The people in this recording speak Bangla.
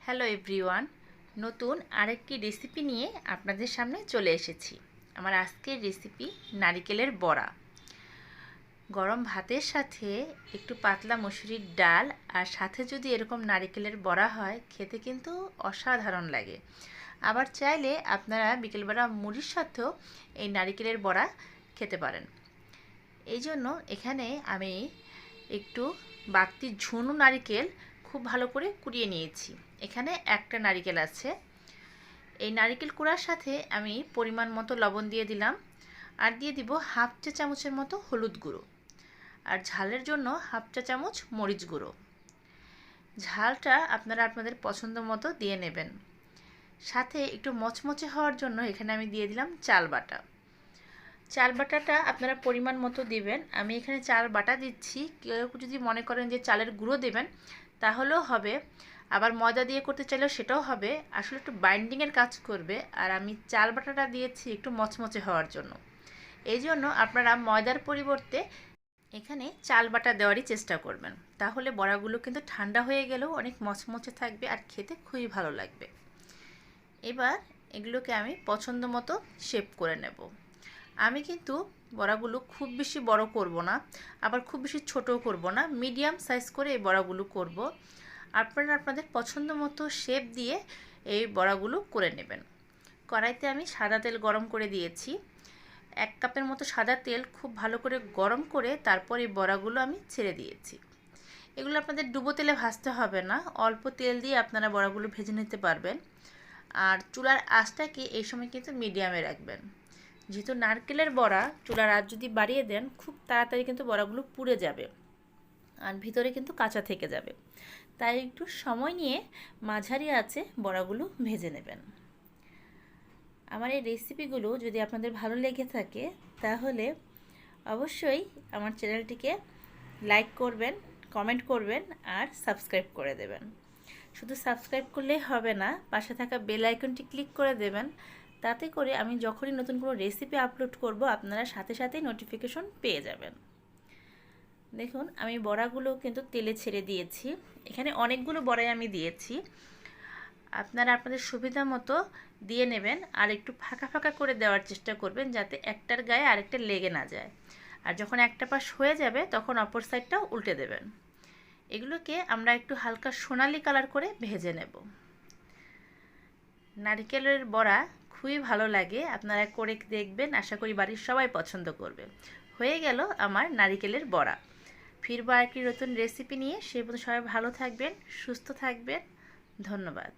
হ্যালো এভরিওয়ান, নতুন আরেকটি রেসিপি নিয়ে আপনাদের সামনে চলে এসেছি। আমার আজকের রেসিপি নারিকেলের বড়া। গরম ভাতের সাথে একটু পাতলা মসুরির ডাল আর সাথে যদি এরকম নারিকেলের বড়া হয়, খেতে কিন্তু অসাধারণ লাগে। আবার চাইলে আপনারা বিকেলবেলা মুড়ির সাথেও এই নারিকেলের বড়া খেতে পারেন। এই জন্য এখানে আমি একটু বাড়তি ঝুনো নারিকেল খুব ভালো করে কুড়িয়ে নিয়েছি। এখানে একটা নারিকেল আছে। এই নারিকেল কুড়ার সাথে আমি পরিমাণ মতো লবণ দিয়ে দিলাম, আর দিয়ে দিব হাফ চা চামচের মতো হলুদ গুঁড়ো, আর ঝালের জন্য হাফ চা চামচ মরিচ গুঁড়ো। ঝালটা আপনারা আপনাদের পছন্দ মতো দিয়ে নেবেন। সাথে একটু মচমচে হওয়ার জন্য এখানে আমি দিয়ে দিলাম চাল বাটা। চাল বাটাটা আপনারা পরিমাণ মতো দিবেন। আমি এখানে চাল বাটা দিচ্ছি। কেউ যদি মনে করেন যে চালের গুঁড়ো দেবেন তাহলেও হবে, আবার ময়দা দিয়ে করতে চাইলেও সেটাও হবে। আসলে একটু বাইন্ডিংয়ের কাজ করবে, আর আমি চাল বাটাটা দিয়েছি একটু মচমচে হওয়ার জন্য। এই জন্য আপনারা ময়দার পরিবর্তে এখানে চাল বাটা দেওয়ারই চেষ্টা করবেন। তাহলে বড়াগুলো কিন্তু ঠান্ডা হয়ে গেলেও অনেক মচমচে থাকবে আর খেতে খুবই ভালো লাগবে। এবার এগুলোকে আমি পছন্দ মতো শেপ করে নেব। আমি কিন্তু বড়াগুলো খুব বেশি বড় করব না, আবার খুব বেশি ছোটও করব না, মিডিয়াম সাইজ করে এই বড়াগুলো করব। আপনারা আপনাদের পছন্দ মতো শেপ দিয়ে এই বড়াগুলো করে নেবেন। কড়াইতে আমি সাদা তেল গরম করে দিয়েছি। 1 কাপের মতো সাদা তেল খুব ভালো করে গরম করে তারপর এই বড়াগুলো আমি ছেড়ে দিয়েছি। এগুলো আপনাদের ডুবো তেলে ভাজতে হবে না, অল্প তেল দিয়ে আপনারা বড়াগুলো ভেজে নিতে পারবেন। আর চুলার আঁচটাকে এই সময় কিন্তু মিডিয়ামে রাখবেন। যেহেতু নারকেলের বড়া, চুলার আঁচ যদি বাড়িয়ে দেন খুব তাড়াতাড়ি কিন্তু বড়াগুলো পুড়ে যাবে আর ভিতরে কিন্তু কাঁচা থেকে যাবে। তাই একটু সময় নিয়ে মাঝারি আঁচে বড়াগুলো ভেজে নেবেন। আমার এই রেসিপিগুলো যদি আপনাদের ভালো লেগে থাকে তাহলে অবশ্যই আমার চ্যানেলটিকে লাইক করবেন, কমেন্ট করবেন আর সাবস্ক্রাইব করে দেবেন। শুধু সাবস্ক্রাইব করলেই হবে না, পাশে থাকা বেল আইকনটি ক্লিক করে দেবেন। তাতে করে আমি যখনই নতুন কোনো রেসিপি আপলোড করব আপনারা সাথে সাথেই নোটিফিকেশন পেয়ে যাবেন। দেখুন আমি বড়াগুলো কিন্তু তেলে ছেড়ে দিয়েছি। এখানে অনেকগুলো বড়াই আমি দিয়েছি। আপনারা আপনাদের সুবিধা মতো দিয়ে নেবেন, আর একটু ফাঁকা ফাঁকা করে দেওয়ার চেষ্টা করবেন যাতে একটার গায়ে আরেকটা লেগে না যায়। আর যখন একটা পাশ হয়ে যাবে তখন অপর সাইডটাও উল্টে দেবেন। এগুলোকে আমরা একটু হালকা সোনালি কালার করে ভেজে নেব। নারকেলের বড়া খুবই ভালো লাগে, আপনারা করে দেখবেন, আশা করি বাড়ির সবাই পছন্দ করবে। হয়ে গেল আমার নারকেলের বড়া। ফিরবো আর কি নতুন রেসিপি নিয়ে। সে পর্যন্ত সবাই ভালো থাকবেন, সুস্থ থাকবেন। ধন্যবাদ।